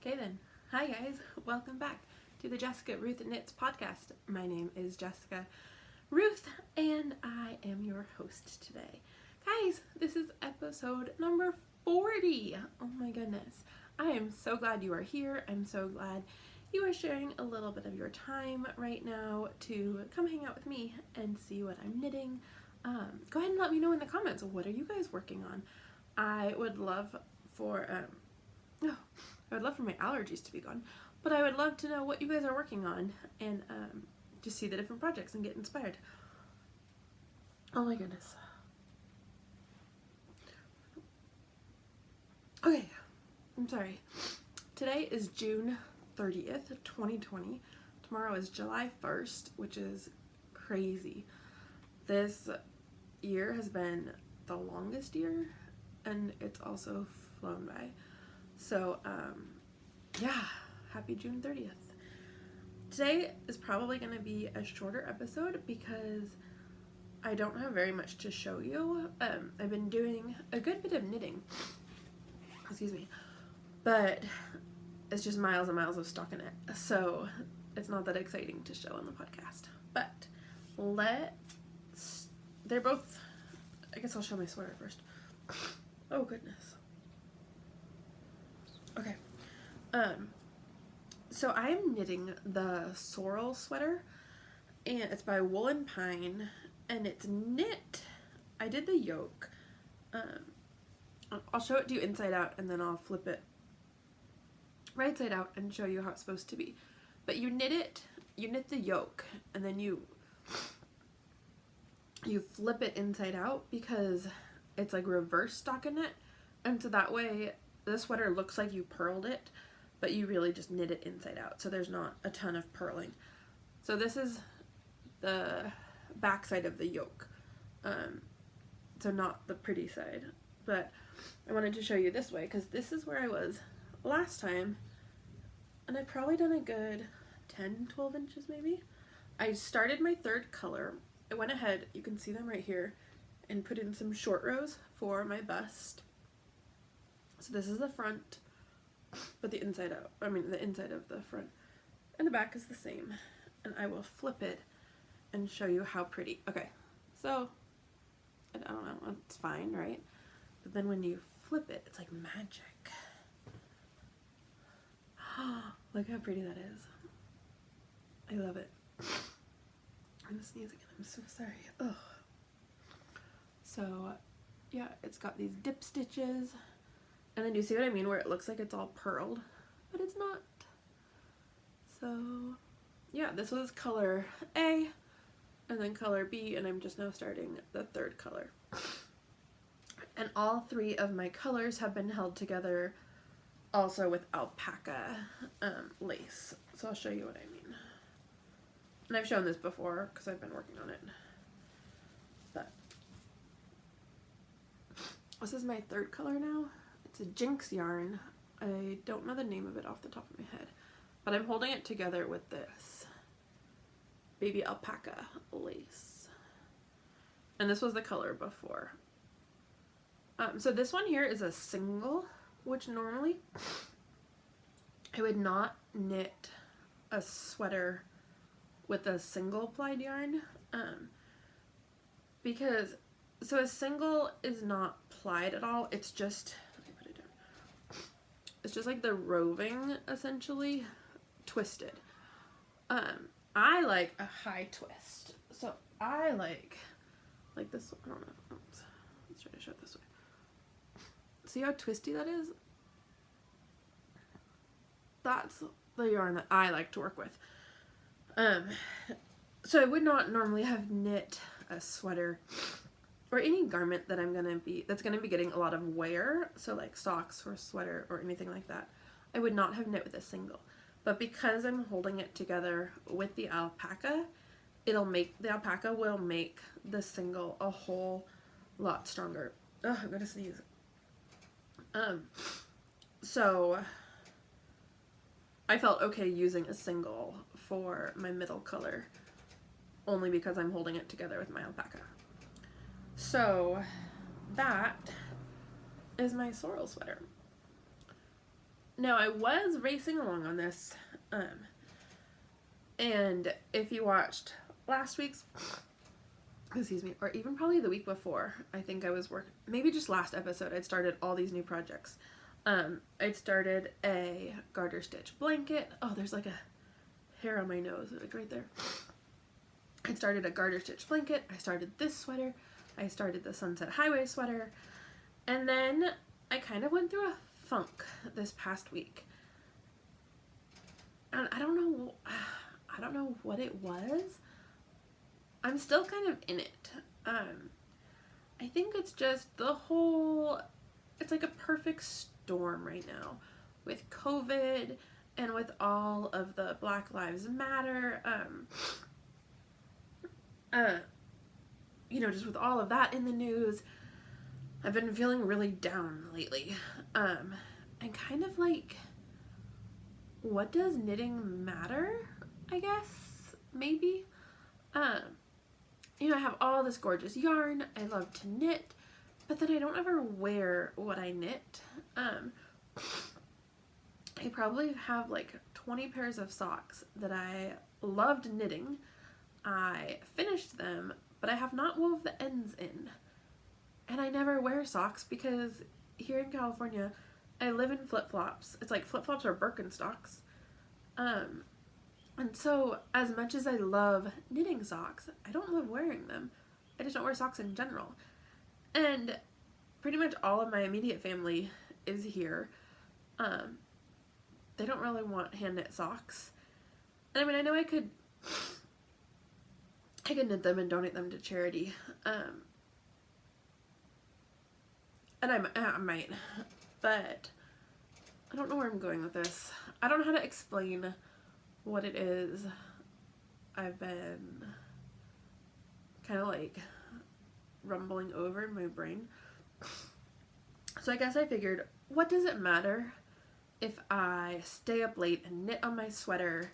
Okay then. Hi guys, welcome back to the Jessica Ruth Knits podcast. My name is Jessica Ruth and I am your host today. Guys, this is episode number 40. Oh my goodness. I am so glad you are here. I'm so glad you are sharing a little bit of your time right now to come hang out with me and see what I'm knitting. Go ahead and let me know in the comments, what are you guys working on? I would love for I would love for my allergies to be gone, but I would love to know what you guys are working on and just see the different projects and get inspired. Oh my goodness. Okay, I'm sorry. Today is June 30th, 2020. Tomorrow is July 1st, which is crazy. This year has been the longest year, and it's also flown by. So, yeah, happy June 30th. Today is probably going to be a shorter episode because I don't have very much to show you. I've been doing a good bit of knitting, excuse me, but it's just miles and miles of stockinette, so it's not that exciting to show on the podcast. But they're both, I guess I'll show my sweater first. Oh goodness. Okay. So I'm knitting the Sorrel sweater, and it's by Wool & Pine, and it's knit. I did the yoke. I'll show it to you inside out, and then I'll flip it right side out and show you how it's supposed to be. But you knit the yoke, and then you flip it inside out because it's like reverse stockinette, and so that way the sweater looks like you purled it, but you really just knit it inside out, so there's not a ton of purling. So this is the back side of the yoke, so not the pretty side, but I wanted to show you this way because this is where I was last time, and I've probably done a good 10-12 inches maybe. I started my third color. I went ahead, you can see them right here, and put in some short rows for my bust. So this is the front, but the inside out, the inside of the front, and the back is the same. And I will flip it and show you how pretty. Okay, so, I don't know, it's fine, right? But then when you flip it, it's like magic. Look how pretty that is. I love it. I'm gonna sneeze again, I'm so sorry. Ugh. So, yeah, it's got these dip stitches. And then you see what I mean, where it looks like it's all purled, but it's not. So, yeah, this was color A, and then color B, and I'm just now starting the third color. And all three of my colors have been held together also with alpaca lace. So I'll show you what I mean. And I've shown this before because I've been working on it. But this is my third color now. It's a Jinx yarn. I don't know the name of it off the top of my head, but I'm holding it together with this baby alpaca lace. And this was the color before. So this one here is a single, which normally I would not knit a sweater with a single plied yarn, because so a single is not plied at all. It's just, it's just like the roving, essentially, twisted. I like a high twist, so I like this one. I don't know. Oops. Let's try to show it this way. See how twisty that is? That's the yarn that I like to work with. So I would not normally have knit a sweater or any garment that that's gonna be getting a lot of wear, so like socks or sweater or anything like that, I would not have knit with a single. But because I'm holding it together with the alpaca, the alpaca will make the single a whole lot stronger. Oh, I'm gonna sneeze. So I felt okay using a single for my middle color, only because I'm holding it together with my alpaca. So that is my Sorrel sweater. Now, I was racing along on this, and if you watched last week's, excuse me, or even probably the week before, I think I was working, maybe just last episode, I'd started all these new projects. I'd started a garter stitch blanket. Oh, there's like a hair on my nose, like right there. I started a garter stitch blanket. I started this sweater. I started the Sunset Highway sweater. And then I kind of went through a funk this past week. And I don't know what it was. I'm still kind of in it. I think it's just it's like a perfect storm right now with COVID and with all of the Black Lives Matter, just with all of that in the news. I've been feeling really down lately. And kind of like, what does knitting matter? I guess, maybe. I have all this gorgeous yarn. I love to knit, but then I don't ever wear what I knit. I probably have like 20 pairs of socks that I loved knitting. I finished them, but I have not wove the ends in. And I never wear socks because here in California, I live in flip-flops. It's like flip-flops or Birkenstocks. And so as much as I love knitting socks, I don't love wearing them. I just don't wear socks in general. And pretty much all of my immediate family is here. They don't really want hand knit socks. And I mean, I know I could knit them and donate them to charity. And I might, but I don't know where I'm going with this. I don't know how to explain what it is I've been kind of like rumbling over in my brain. So I guess I figured, what does it matter if I stay up late and knit on my sweater,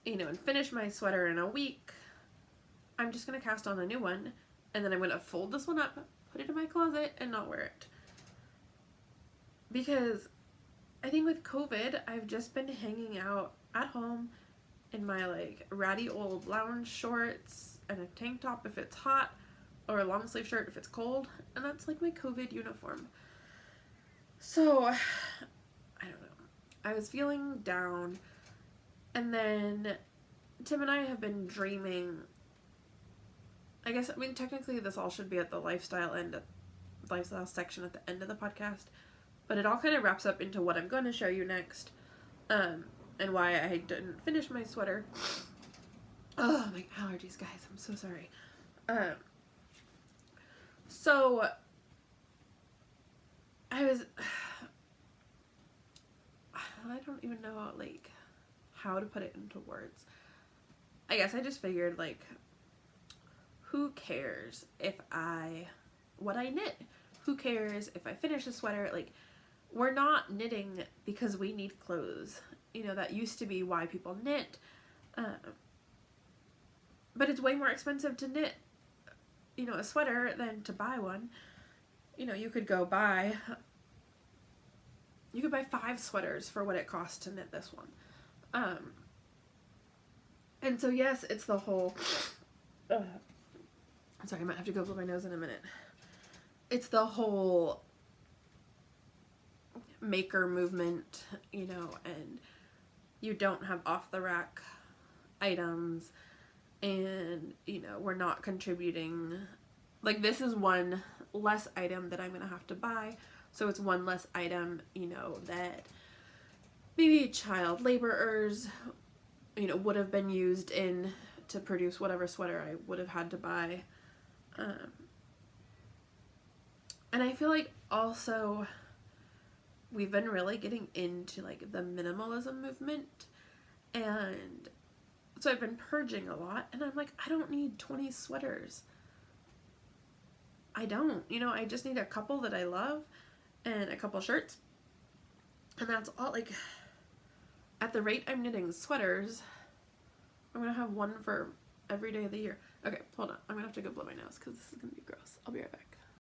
and finish my sweater in a week? I'm just going to cast on a new one, and then I'm going to fold this one up, put it in my closet, and not wear it. Because I think with COVID, I've just been hanging out at home in my like ratty old lounge shorts and a tank top if it's hot, or a long sleeve shirt if it's cold, and that's like my COVID uniform. So, I don't know. I was feeling down, and then Tim and I have been dreaming. I mean, technically this all should be at the lifestyle section at the end of the podcast, but it all kind of wraps up into what I'm going to show you next, and why I didn't finish my sweater. Oh, my allergies, guys, I'm so sorry. So, I don't even know, like, how to put it into words. I guess I just figured, like, who cares what I knit? Who cares if I finish a sweater? Like, we're not knitting because we need clothes. That used to be why people knit. But it's way more expensive to knit, a sweater than to buy one. You could buy 5 sweaters for what it costs to knit this one. And so yes, it's the whole, I'm sorry, I might have to go blow my nose in a minute. It's the whole maker movement, and you don't have off the rack items, and we're not contributing. Like, this is one less item that I'm gonna have to buy, so it's one less item that maybe child laborers would have been used in to produce whatever sweater I would have had to buy. And I feel like also we've been really getting into like the minimalism movement, and so I've been purging a lot, and I'm like, I don't need 20 sweaters. I don't, I just need a couple that I love and a couple shirts, and that's all. Like, at the rate I'm knitting sweaters, I'm gonna have one for every day of the year. Okay, hold on, I'm gonna have to go blow my nose because this is gonna be gross. I'll be right back.